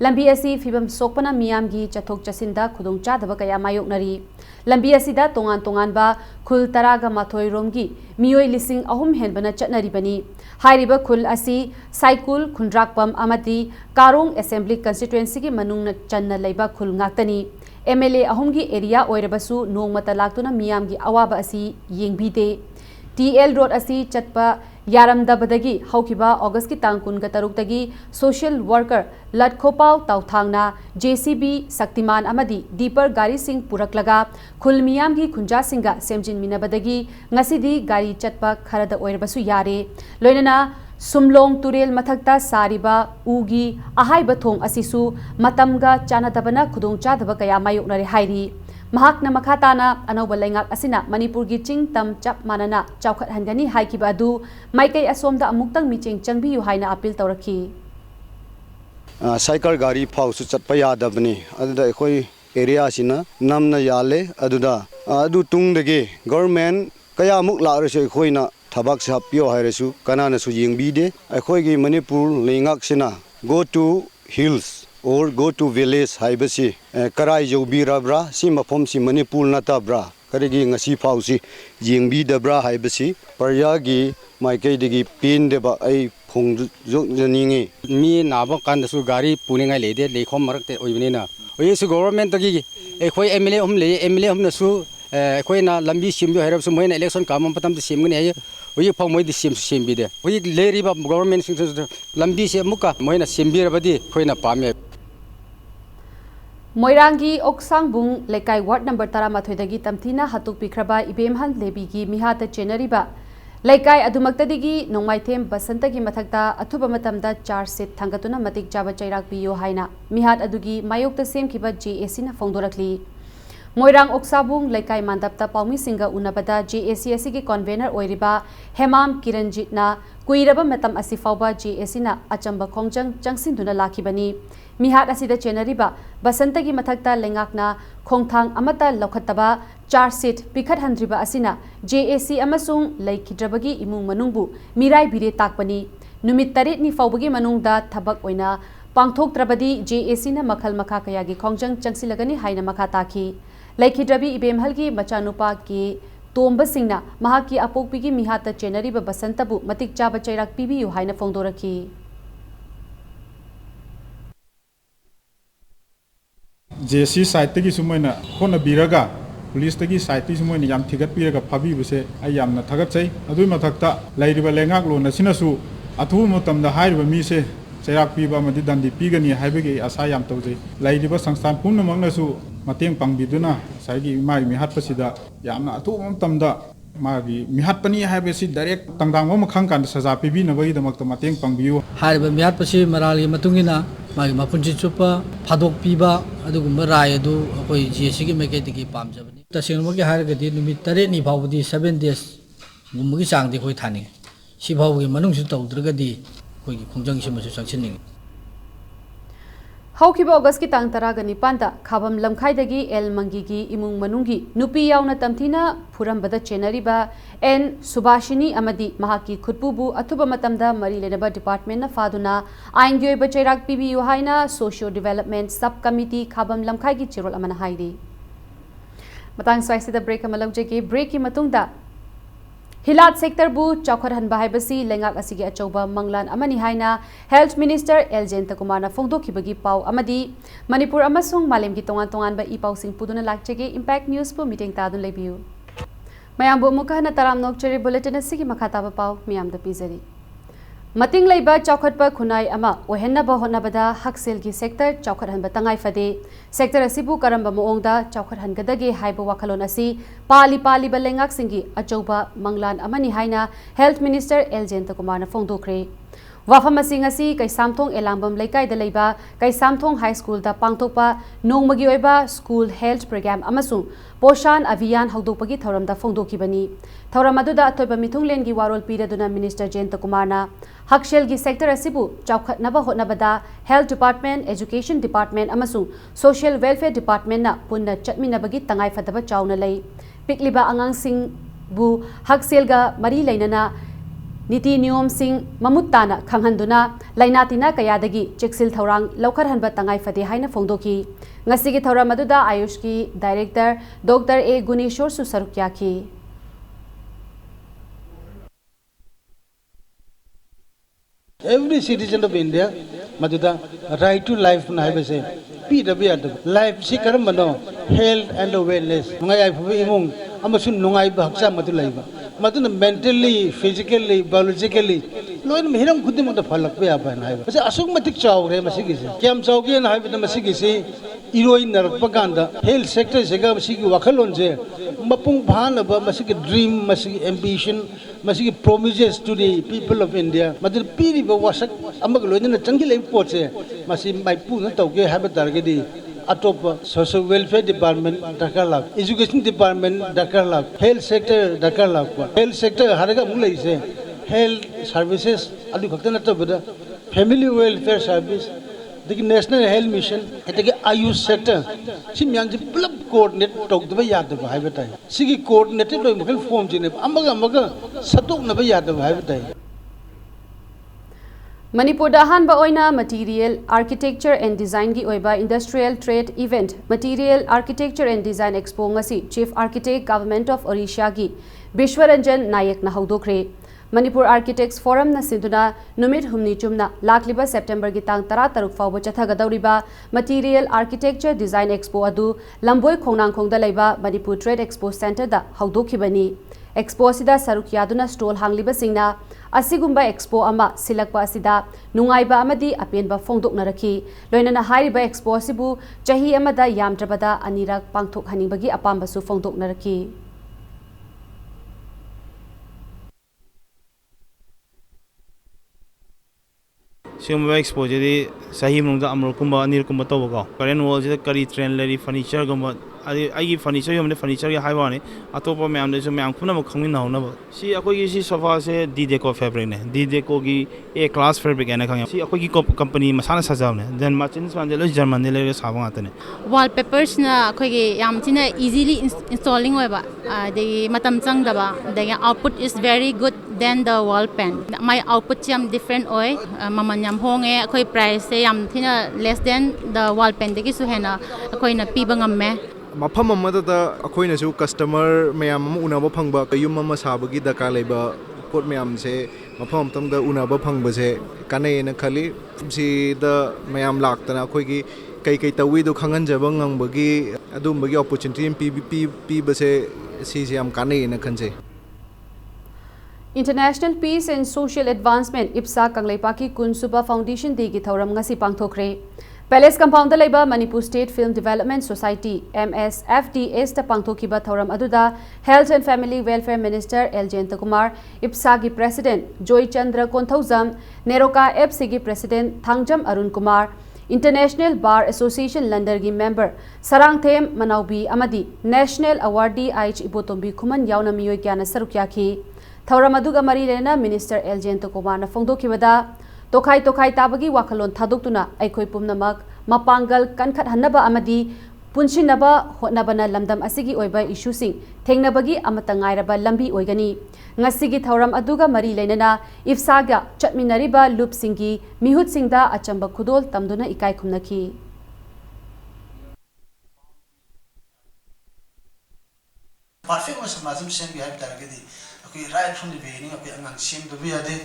lambi asi fibam sokpana miyamgi chathok chasinda khudong chadaba kaya mayoknari lambi asida tongan ba khul taraga mathoi romgi miyoi lising ahum henbana chatnaribani hairiba khul asi cycle khundrakpam amati Karong Assembly Constituency ki manungna channa leiba khul ngaktani MLA ahumgi area oirabasu nongmata laktuna miyamgi awaba asi yengbide TL road asi chatpa yaramdabadagi haukiba August ki tangkun ga taruk dagi social worker ladkhopau tauthangna JCB Saktiman amadi deeper gari sing puraklaga khul miyamgi khunja singa semjin minabadagi ngasidi gari chatpa kharada oirabasu yare loinana Sumlong Turel Mathakta Sariba Ugi Ahai Bathong Asisu Matamga Chanadabana Kudong Chadaba Kaya Mayoknari Hairi Mahakna Makhatana Anoba Lengak Asina Manipur gi Ching Tam Chap Manana Chawkhat Hangani Haikiba Adu Maikai Asomda Amuktang Miching Changbi Yuhaina Appeal Tauraki Cycle Gari Pause Chatpaya Dabani Ada Koi area Sina Namna Yale Aduda Adu Tung Dege Government Kaya Mukla Koina Tabak Sapio Hairesu, Kanana Su Yingbide, Akoigi Manipur, Lingak Sina, go to hills or go to village Haibasi, Karai Jobirabra, Sima Pomsi Manipur Natabra, Karigi Ngasi Pausi, Yingbi Debra Haibasi, Paryagi, Maike Digi Pin Deba, A Pong Janingi. Me Naba Kandasu Gari, Puninga Lady, Lakom Market, Oinina. We used to government Dagi, a Koi Emily Nasu, Koina Lambi Simbu Harab Sumoin election come Patam the Simon. We found the same bidder. We lay up government Lambi Muka, Moina Simbir Badi, Koina Pame. Moirangi Oksang Bung, Lekai Ward number Taramathodagi Tamtina, Hatuk Pikraba, Ibemhan Lebigi, Mihata Chenariba, Laikai adumaktadigi nongmaithem basantagi mathakta athuba matamda charge sheet thangatuna matik chaba chairak piyo haina mihat adugi mayokta semkiba JAC na fongdorakli Moirang Oksabung Laikai Mandapta Paumi Singa Unabada JAC gi convener oiriba Hemam Kiranjit na kuiraba matam asifauba JAC na achamba khongjang changsinduna lakibani mihat asida chenariba basantagi mathakta lengakna khongthang amata lokhataba charge sheet pikhat handriba asina JAC amasung laikhidrabagi imung manungbu mirai bire takpani numit taret ni faubagi manungda thabak oina pangthoktrabadi JAC na makhal makha kayagi khongjang changsilagani haina makha taki Laikhidrabi ibemhalgi machanupa ki tomba singna mahaki apokpigi mihata chenariba basantabu matik chaba chairak pibiyu haina fongdoraki JAC site tagi sumaina hona biraga police tagi site tagi sumaina yam thigat piraga phabi buse ai yamna thagat chai adui mathakta lairiba lengak lo nasinasu athu matamda hairiba mi se chairak piba madi dandi pigani haibagi asa yam tawjai lairiba sangstan pumna mangnasu mateng pangbiduna saigi mai mihat pasida yamna athu matamda magi mihat pani haibasi direct tangdang ma khang kan saja pibi na bagi damakta mateng pangbiu hariba mihat pasi marali matungina magi mapunji chupa phadok piba adugumba rai adu akoi JAC gi meketigi pamjabani tasengmagi haragadi numit tare ni phawdi 7 days gumgi changdi khoi thani si phawgi manung su tawdragadi khoi gi khongjang simasu changsinning Haukiba August ki tang taraga nipanda khabam lamkhaidagi el mangigi imung manungi nupi yauna tamthina phurambada chenariba N Subhashini amadi mahaki khutpubu athuba matamda mari lenaba department na faduna aingyoy bachairak pibi haina socio development sub committee khabam lamkhaigi chirol amana haidi matang swaisida break amalawjegi break ki matungda Hilat sector bu chaukhar hanba haibasi lengak asigi achauba manglan amani haina health minister Eljen Takumar na fongdokhibagi pau amadi Manipur amasung malemgi tongan tongan ba ipau sing puduna lakchege impact news pu meeting ta dun lebiu mayambu mukha na taram nokcheri bulletin asigi makhata ba pau miyam da pizari Mating leiba chaukhar pa khunai ama ohenna ba honna bada haksel gi sector chaukhar han batangai fade sector asibu karamba moongda chaukhar han gadage haiba wakhalon asi pali ba lengak singi achauba manglan amani haina health minister Eljen Takumar na fongdokre wafam asing asi kai samthong elambam laikai da leiba kai samthong high school da pangtokpa nongmagi oiba school health program amasung poshan avian haudopagi thoram da fongdokibani thoram aduda atoiba mithunglen gi warol piraduna minister Eljen Takumar na Hakshel gi sector asibu chaukhat naba hotnabada health department education department amasung social welfare department na punna chatminabagi tangai fadaba chauna lei pikliba angang sing bu Haksel ga mari leinana niti niyom sing mamuttana khanghanduna lainatina kayadagi cheksil thorang laukar hanba tangai fade haina fongdoki ngasigi thoram aduda ayush ki director Dr. A Guneshwar su sarukya ki Every citizen of India, Maduda, right to life na hai bese. Life si karam bano health and wellness. Nungai ai phu imung amasun nungai ba haksa madu laiba. Maduna mentally, physically, biologically loin mehram khudi mata phalak pe apa na hai. Bese asuk matik chaw re masigi se. Kiam chaw ki na hai beta masigi se iroi narak paganda health sector se ga masigi wakhalon se mapung bhan ba masigi dream masigi ambition masigi promises to the people of India madur piri ba wasak amag loina changi lai pot se masi mai pu na tauge habe targedi atop social welfare department dakar lag education department dakar lag health sector dakar lag health sector haraga mulai se health services adu khakta na tabada family welfare service the national health mission the ayush sector si myang ji plub coordinate tok da yad da hai betai sigi coordinated loi mukal form ji ne amaga satok na ba yad da hai betai Manipur da hanba oina material architecture and design gi oiba industrial trade event material architecture and design expo ngasi chief architect government of Odisha gi Bishwaranjan Nayak na haudokre Manipur Architects Forum na sinduna numit humni chumna lakliba September gi tang 13 fawba chathagadauriba Material Architecture Design Expo adu Lamboi khongnang khongda leiba Manipur Trade Expo Center da haudokhibani Expo asida saruk yaduna stall hangliba singna asigumba expo ama silakpa asida nungaiba amadi apenba fongdoknarakhi loinana hairiba expo asibu chahi amada yamdrabada anirak pangthok hanibagi apamba su fongdoknarakhi सिगुम्बा एक्सपोजरी सही मनुंगदा अमरुकुम्बा अनिरुकुम्बा तोबको current wall से करी trend लेरी furniture गुम्बा आई furniture योमने furniture के हाइवाने अतोप ma'am दे ma'am खुना खंगमिन नाउनब सी अखोगी सी sofa से D deco fabric ने D deco की ए class fabric है खंगे सी अखोगी कंपनी मसाना सजावने देन मर्चेंट्स मानदे लो जर्मन ने ले साबा आतने wallpapers na अखोगी याम चिना easily installing होएबा दे मतम चंगदबा दे output is very good than the wall pen my output yam different oy maman yam honge अखोई price से याम थिना less than the wall pen दे की सुहेना अखोई ना पीबा ngam मफम अमददा अखोइनसु कस्टमर मैम उनाबा फंगबा कयुम अमा साबगी दरकार लेबा पोट मैम से मफम अमतमदा उनाबा फंगबसे कानेना खली सिदा मैम लाक्तना अखोइगी कई कई तवीदो खंगनजबा ngangबगी अदुमबगी अपॉर्चुनिटी पीबसे सिसे याम कानेना खनसे International Peace and Social Advancement IPSA Kangleipaki Kunsuba Foundation Day ki thauram ngasi pangthokre Palace Compound da laiba Manipur State Film Development Society MSFDS ta pangthokiba thauram aduda Health and Family Welfare Minister L. Jayanta Kumar IPSA gi President Joy Chandra Konthaujam Neroka FC gi President Thangjam Arun Kumar International Bar Association London gi member Sarangthem Manaubi amadi National Awardee H Ibotombi Khuman yauna miyoi kyana sarukyaki thauram aduga mari lena Minister L. Jayanta Kumar na phongdokibada Tokai tabagi wakalon thadukuna aikoi pumnamak mapangal kankhat hannaba amadi punshinaba hotnabana lamdam asigi oiba issue sing thengnabagi amata ngairaba lambi oigani ngasigi thauram aduga mari leinana ifsaga chatminariba loop singi mihut singda achamba khudol tamduna ikai khumnaki perfect was mazum sem bi have targeti akoi right from the beginning akoi angang sem do bi ade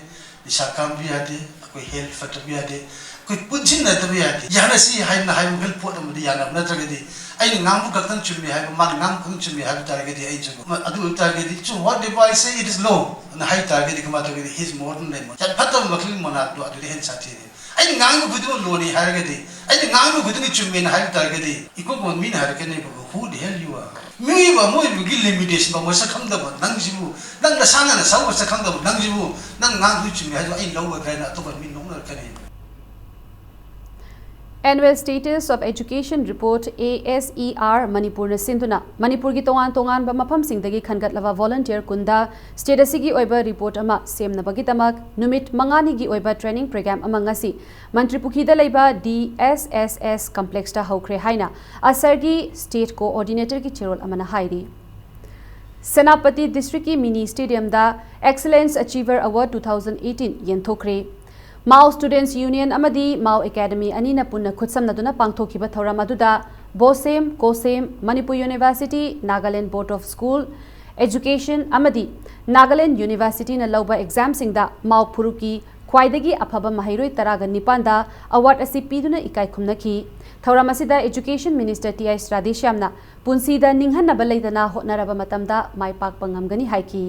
Isakam bi ade akoi health factor bi ade akoi punjin na bi ade yana si hai na hai mugel pot amdi yana na tragedi ai ngam bu kaktan chumi hai ma ngam khung chumi hai targedi ai chu adu targedi chu what if I say it is low na hai targedi kama targedi his modern name chan phatam makli mona do adu hen sati ai ngam bu du lo ni hai gedi ai ngam bu du chumi na hai targedi iko bon min har ke nei who the hell you are Mui ba moi bugi limitation ba moi sa kham da ba nang jibu nang da sana na sa sa kham da ba nang jibu nang ngang hu chimi ha ai lo ba kai na to ba min nong na ka ni Annual Status of Education Report ASER Manipur na sinduna Manipur gi tongan ba mafam singdagi khangatlaba volunteer kunda status gi oiba report ama semna bagi tamak numit mangani gi oiba training program ama ngasi Mantri Pukhi da laiba DSSS complex ta hokre haina asargi state coordinator ki chirol amana hairi Senapati District ki mini stadium da Excellence Achiever Award 2018 yenthokre Mao Students Union amadi Mao Academy anina punna khutsamna duna pangthokiba thauram aduda Bosem Kosem Manipur University Nagaland Board of School Education amadi Nagaland University na lauba exam singda Mao Phuruki khwaidagi afaba mahairoi taraga nipanda award asi piduna ikai khumnaki thauram asida Education Minister TI Radeshyamna punsida ninghanna balaidana hotnaraba matamda maipak pangamgani haiki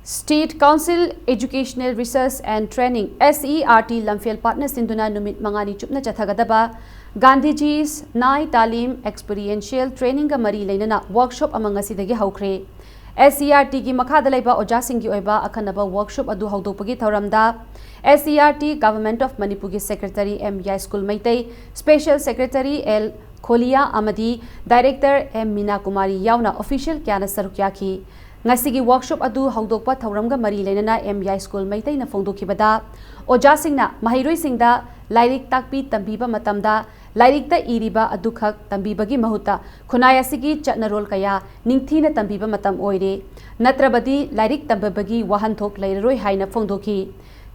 State Council Educational Research and Training SERT Lamfiel Partners Sinduna Numit Mangani Chupna Chathagadaba Gandhiji's Nai Talim Experiential Training ga Mari Lainana Workshop among Asidagi Haukre SERT ki Makhada Laiba Oja Singhi Oiba Akanaba Workshop Adu Haudopagi Tauramda SERT Government of Manipur ki Secretary M. Yai School Maitei Special Secretary L. Kholia Amadi Director M. Meena Kumari Yauna Official Kyana Sarukyaki Ngasigi workshop adu haudokpa thauramga mari lenana MI School Maitai na phongdokibada Oja singna mahiroi singda lairik takpi tambiba matamda lairik ta iriba adukhak tambibagi mahuta khunai asigi chatnarol kaya ningthina tambiba matam oire natrabadi lairik tambabagi wahanthok leiroi haina phongdoki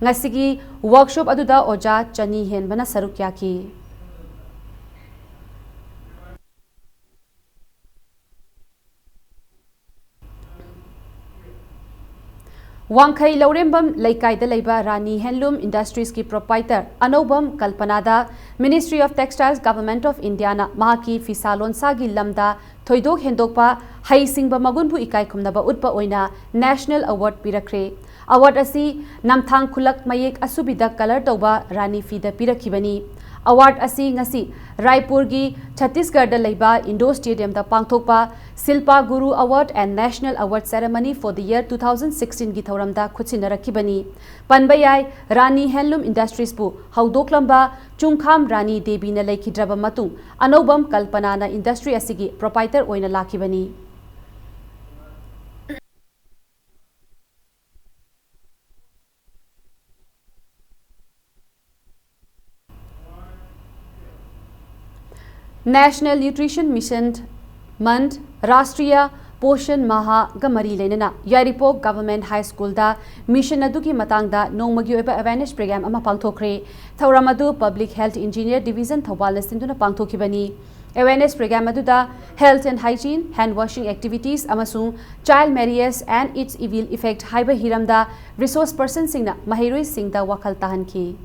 ngasigi workshop aduda Oja chani henbana sarukyaki Wangkhai Laurembam Laikai da Laiba Rani Handloom Industries ki proprietor Anobam Kalpanada Ministry of Textiles Government of India na mahaki fisalon sagi lamda thoidok hendokpa haisingba magunbu ikai khumnaba utpa oina National Award pirakre Award asi namthang khulak mayek asubida color toba Rani fi da pirakhibani award asi ngasi Raipur gi Chhattisgarh da leiba Indo Stadium da pangthokpa Silpa Guru Award and National Award Ceremony for the year 2016 gi thoram da khutsinnarakibani panbayai Rani Handloom Industries bu haudoklamba Chungkham Rani Devi na leikidraba matung anobam kalpana na industry asigi proprietor oina lakibani National Nutrition Mission Month Rashtriya Poshan Maha Gamari Lenana Yaripok Government High School da Mission Aduki Matangda Nongmagi Oiba Awareness Program ama pangthokre Thauramadu Public Health Engineer Division Thawal Sinduna pangthokibani Awareness Program aduda Health and Hygiene, Hand Washing Activities amasung Child Marriage and its evil effect haiba hiramda Resource Person singna Mahiroi singda wakal tahanki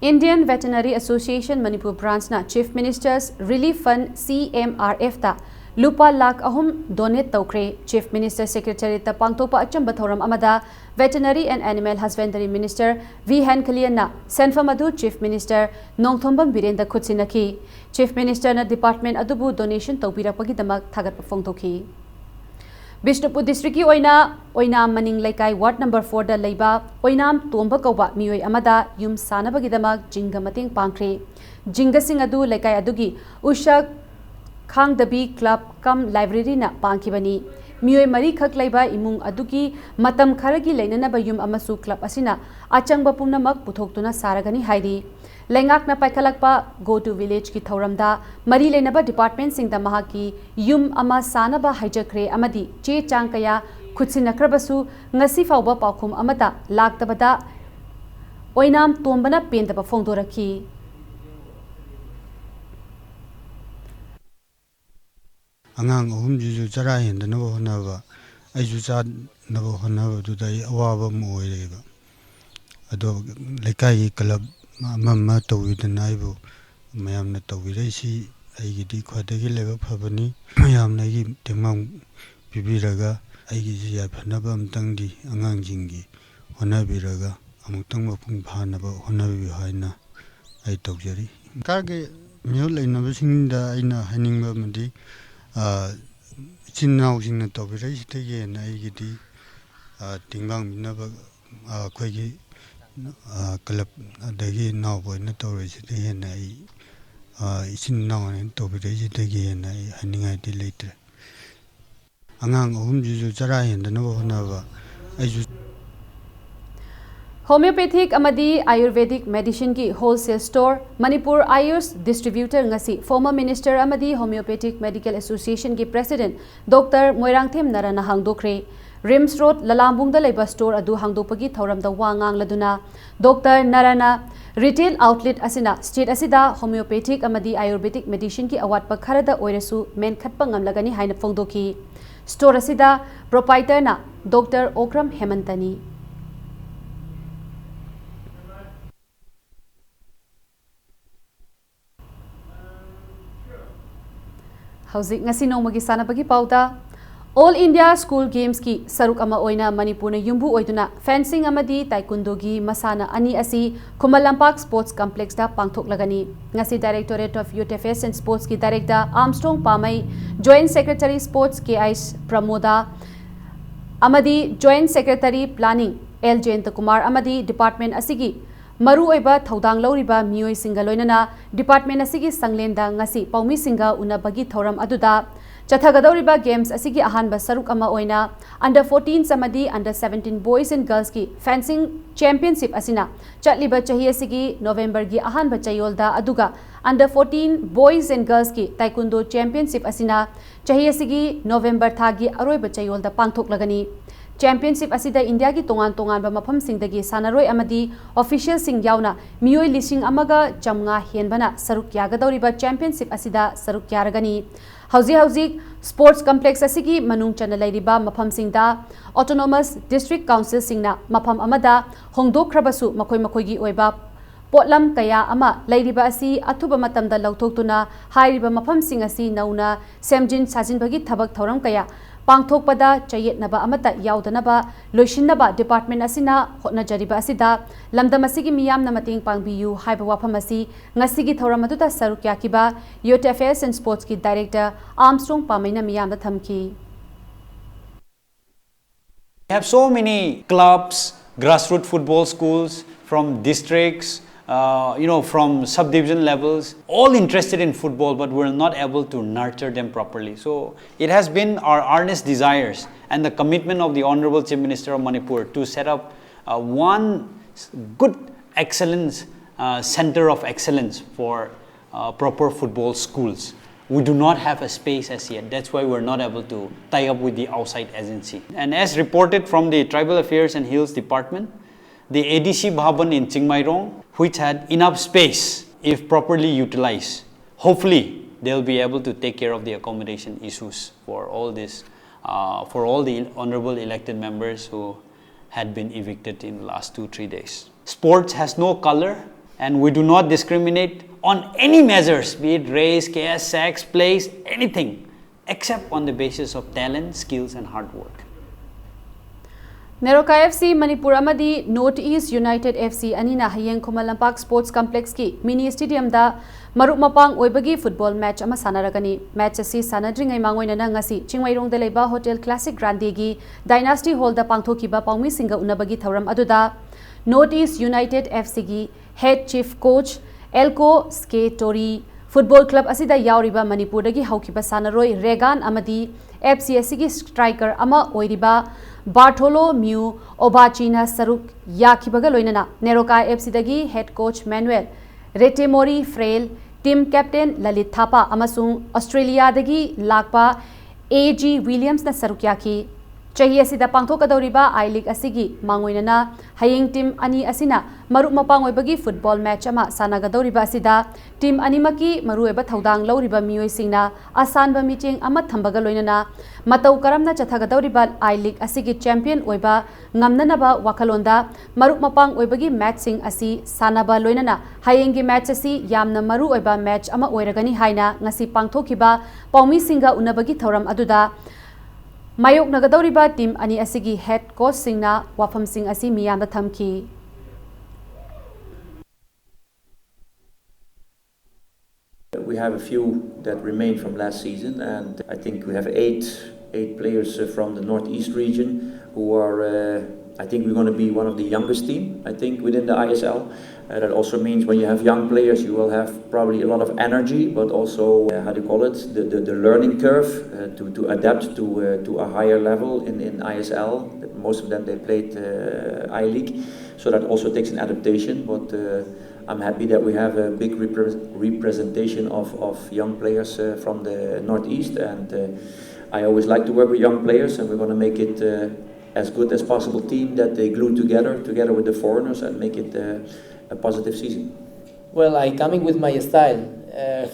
Indian Veterinary Association Manipur branch na Chief Minister's Relief Fund CMRF ta Lupa Lakh Ahum donate tawkre Chief Minister Secretary ta pangtopa achamba thoram amada Veterinary and Animal Husbandry Minister V. Han Kalian na Senfamadu Chief Minister Nongthombam Birenda Khutsinaki Chief Minister na Department adubu donation tawpirapagi damak thagat phongtokhi Bishnupur District ki Oinam Maning Laikai Ward number 4 da leiba Oinam Tomba Kauba Mioi Amada Yum Sanabagidama Jinga Mating Pankre Jinga Sing Adu Laikai Adugi Ushak Khang Dabi Club Kam Library na Pankibani Mioi Mari Khak Laiba Imung Adugi Matam Kharagi Lainanaba Yum Amasu Club Asina Achangba Pumnamak Puthoktuna Saragani Haidi Lengak na Paikalakpa Go to Village ki Thauramda Mari Lenaba Department Sing da Mahaki Yum Ama Sanaba Hijakre Amadi Che Changkaya Kutsinakrabasu Ngasi Fauba Paukum Amata Laktabada Oinam Tombana Pendaba Fongdoraki Angang ahum juju chara henda nabo honaba aiju cha nabo honaba dudai awaba mo oireba ado lekai club mamma tawidana ibu mayamna tawiresi aigidi khwadagi leba phabani mayamna gi temam bibiraga aigi ji ya phanaba amtangdi angang jingi honabiraga amutang mapung phanaba honabi haina ai tawjari kage myo lainaba singda aina haningba madi Chinau sing na tawbirai sitege na aigidi tingbang minaba akhoi club adagi naw boy na tawre sitege na ai chinau na tawbirai sitege na ai haningai di later angang ahum juju chara henda na honaba aiju Homeopathic amadi Ayurvedic medicine ki wholesale store Manipur Ayush distributor ngasi former minister amadi Homeopathic Medical Association ki president Dr. Moirangthem Narana hangdokre Rims Road Lalambung da leiba store adu hangdopagi thoram da wangang laduna Dr. Narana retail outlet asina state asida homeopathic amadi Ayurvedic medicine ki awat pa kharada oiresu men khatpa ngamlagani haina phongdoki store asida proprietor na Dr. Okram Hemantani Hauzik ngasi nongmagi sanabagi pauta All India School Games ki saruk ama oina Manipur na yumbu oiduna fencing amadi taekwondo gi masana ani asi Kumalampak Sports Complex da pangthok lagani ngasi Directorate of Youth Affairs and Sports ki Director Armstrong Pamai Joint Secretary Sports KIS Pramoda amadi Joint Secretary Planning L Jayanta Kumar amadi Department asigi Maru oiba thaudang lauriba mioi singa loinana department asigi sanglenda ngasi paumi singa unabagi thoram aduda chathagadauriba games asigi ahanba saruk ama oina under 14 samadi under 17 boys and girls ki fencing championship asina chatliba chahi asigi November gi ahanba chayolda aduga under 14 boys and girls ki taekwondo championship asina chahi asigi November thagi aroiba chayolda pangthok lagani Championship asida India ki tongan ba mafam singdagi sanaroi amadi official sing yauna mioi lising amaga chamnga henbana saruk yagadoriba championship asida saruk yaragani hauzi sports complex asigi manung chana lairiba mafam singda autonomous district council singna mafam amada hongdokrabasu makoi gi oiba potlam kaya ama lairiba asi athuba matamda lautoktuna hairiba mafam sing asi nauna semjin sajin bagi thabak thoram kaya पांगथोकपदा चयेतनबा अमता यावदनबा लोइसिनबा department असिना होटनाजरिबा असिदा लमदम असिगी मियामना मतेंग पांगबियु हाइबा वाफम असि ngasiगी थौरम अदुदा सरुक याकिबा यूथ अफेयर्स एंड स्पोर्ट्स की डायरेक्टर आर्मस्ट्रॉन्ग पामैना मियामदा थमकी. We have so many clubs, grassroots football schools from districts, from subdivision levels, all interested in football, but we're not able to nurture them properly. So it has been our earnest desires and the commitment of the Honorable Chief Minister of Manipur to set up one good excellence center of excellence for proper football schools. We do not have a space as yet. That's why we're not able to tie up with the outside agency. And as reported from the Tribal Affairs and Hills Department, the ADC Bhavan in Chingmairong, which had enough space if properly utilized, hopefully they'll be able to take care of the accommodation issues for all this, for all the honorable elected members who had been evicted in the last 2-3 days. Sports has no color, and we do not discriminate on any measures, be it race, caste, sex, place, anything, except on the basis of talent, skills and hard work. Neroka FC Manipur amadi North East United FC anina hayeng Khomalampak Sports Complex ki mini stadium da maruk mapang oibagi football match ama sanaragani. Match asi sanadringai mangoina na ngasi Chingmairong da leiba Hotel Classic Grande gi Dynasty Hall da pangthokiba paumi singa unabagi thauram aduda North East United FC gi head chief coach Elko Skatori Football Club asida yauriba Manipur dagi haukiba sanaroi Regan amadi FCS gi striker ama oiriba Bartholomew Obachina Saruk Yakibaga Loinana Neroka FC dagi head coach Manuel Retemori Frail team captain Lalit Thapa amasung Australia dagi lakpa AG Williams na Saruk Yaki Chahi asida pangthokadoriba I League asigi mangoinana hayeng team ani asina maruk mapang oibagi football match ama sanagadoriba asida team animaki marueba thaudang lauriba mioi singna asanba meeting ama thambaga loinana matau karamna chathagadoriba I League asigi champion oiba ngamnanaba wakalonda maruk mapang oibagi match sing asi sanaba loinana hayengi match asi yamna maru oiba match ama oiragani haina ngasi pangthokiba paumi singa unabagi thoram aduda Mayok nagadoriba team ani asigi head coach singna wafam sing asi miyamda thamki. We have a few that remain from last season, and I think we have eight players from the northeast region who are. I think we're going to be one of the youngest team. I think within the ISL. That also means when you have young players, you will have probably a lot of energy, but also the learning curve to adapt to a higher level in ISL. Most of them they played I League, so that also takes an adaptation. But I'm happy that we have a big representation of young players from the northeast, and I always like to work with young players, and we're going to make it as good as possible team that they glue together with the foreigners and make it a positive season. Well, I coming with my style.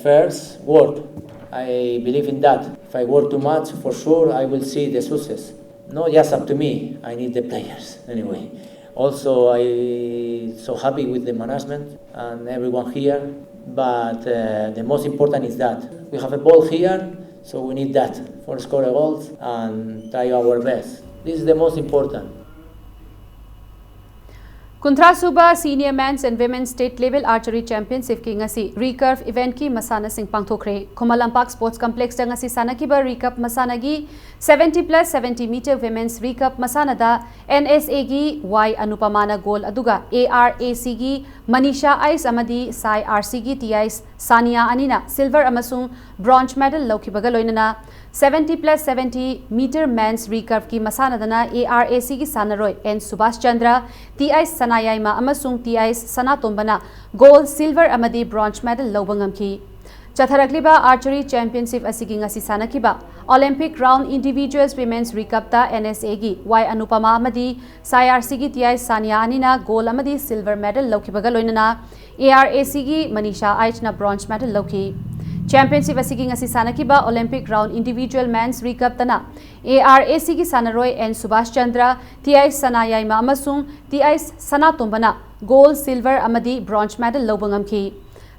First, work. I believe in that. If I work too much, for sure I will see the success. Not just up to me. I need the players anyway. Also, I so happy with the management and everyone here. But the most important is that we have a ball here, so we need that for score goals and try our best. This is the most important. Kuntra Suba Senior Men's and Women's State Level Archery Championship ki ngasi recurve event ki masana sing pangthokre Khomalampak Sports Complex da ngasi sanakiba recurve masana gi 70+70 meter women's recurve masana da NSA gi Y Anupamana goal aduga ARAC gi Manisha Ice amadi Sai RC gi TI Sania Anina silver amasung bronze medal laukibaga loinana 70+70 meter men's recurve ki masana dana ARAC gi sanaroi N Subhash Chandra TI Sanayaima amasung TI Sanatombana gold silver amadi bronze medal laubangamki Chatharakliba Archery Championship asigi ngasi sanakiba Olympic round individuals women's recurve ta NSA gi Y Anupama amadi SIRC gi TI Sania Anina gold amadi silver medal laukibaga loinana ARAC gi Manisha Aichna bronze medal lauki Championship asigi ngasi sanakiba Olympic round individual men's recurve tana ARAC gi sanaroi N Subhash Chandra TI Sanayaima amasung TI Sanatombana gold silver amadi bronze medal laubangamki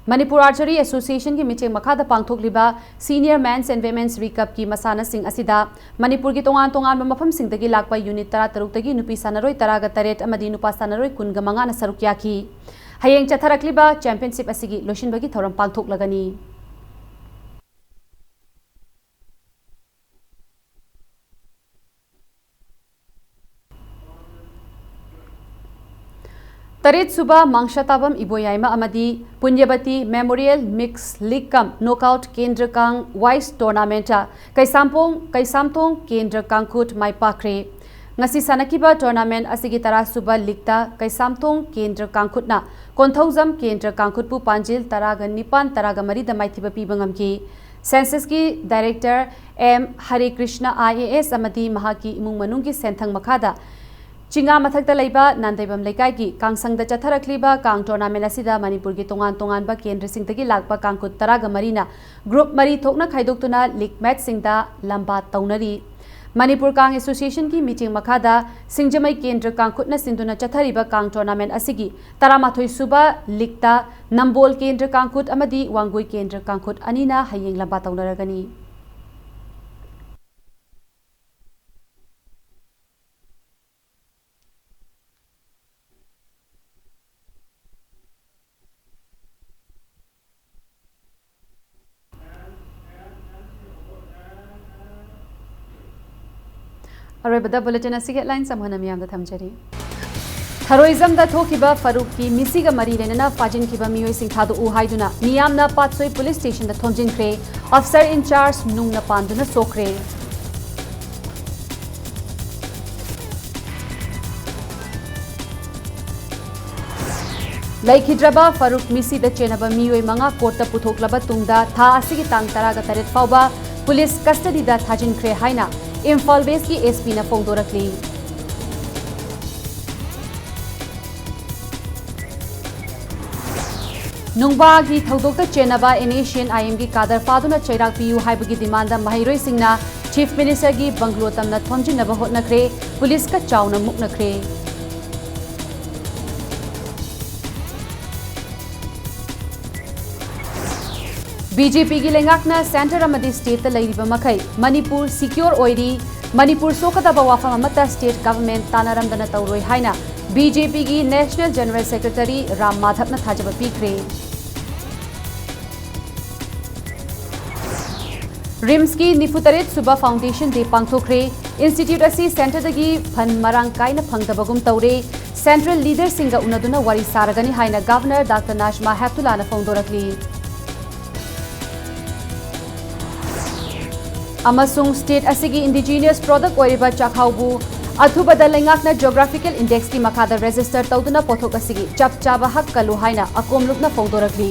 Manipur Archery Association ki meeting makhada pangthokliba Senior Men's and Women's Recap ki masana sing asida Manipur ki tongan mafam sing dagi lakpa unit 13 tagi nupi sanaroi 38 amadi nupa sanaroi 15 na saruk yaki hayeng chatharakliba championship asigi losinbagi thoram pangthoklagani Tarit Suba Mangshatabam Iboyaima Amadi Punyabati Memorial Mix League Kam Knockout Kendra Kang Wise Tournamenta Kaisamtong Kendra Kangkut Mai Pakre Ngasi Sanakiba Tournament Asigi Tara Suba League Kaisamtong Kendra Kangkutna Konthauzam Kendra Kangkutpu Panjil Taraga Nipan Taraga Marida Maithiba Pibangamki Census ki Director M Hari Krishna IAS Amadi Mahaki Imung Manungi Senthang Makada Chinga mathakta leiba Nandaibam Lekai ki Kangsangda Chatharakliba Kang Tournament asida Manipur ki tongan ba kendra singtagi lakpa Kangkut Taraga Marina Group Mari Thokna Khaidoktuna League Match singda lamba taunari Manipur Kang Association ki meeting makhada Singjamai Kendra Kangkutna sinduna Chathariba Kang Tournament asigi Taramathoi Suba League ta Nambol Kendra Kangkut amadi Wangui Kendra Kangkut anina hayeng lamba taunaragani Arabada bulletin asig headlines samhana miyam da thamjari Heroism da thokiba Farooq ki misiga mari lenana fajin kiba miyoi sing thadu u haiduna miyamna Patsoi police station da thomjin kre officer in charge nungna panduna sokre Laikhidraba Farooq misi da chenaba miyoi manga court ta puthoklaba tungda tha asigi tang taraga taret fauba police custody da thajin kre haina Imphal West ki SP na phongdorakli Nungba gi thodokta chenaba Asian IM gi kadar faduna chairak piu haibagi demand da mahairoi singna Chief Minister gi banglo tamna thomjinaba hotnakre police ka chauna muknakre BJP gi lengakna center amadi state ta leiriba makai Manipur secure oiri Manipur sokadaba wafam amata state government tanaramdana tauroi haina BJP gi National General Secretary Ram Madhavna thajaba pikre RIMS ki Nifutaret Suba Foundation de pangthokre Institute asi center dagi phan marang kaina phangdabagum taure Central leader singa unaduna wari saragani haina Governor Dr. Najma Heptullah na phongdorakli Amasung state asigi indigenous product oiriba chakhaubu athubada lengakna geographical index ki makada register tawduna pothok asigi chap chaba hak kalu haina akomlukna phongdorakli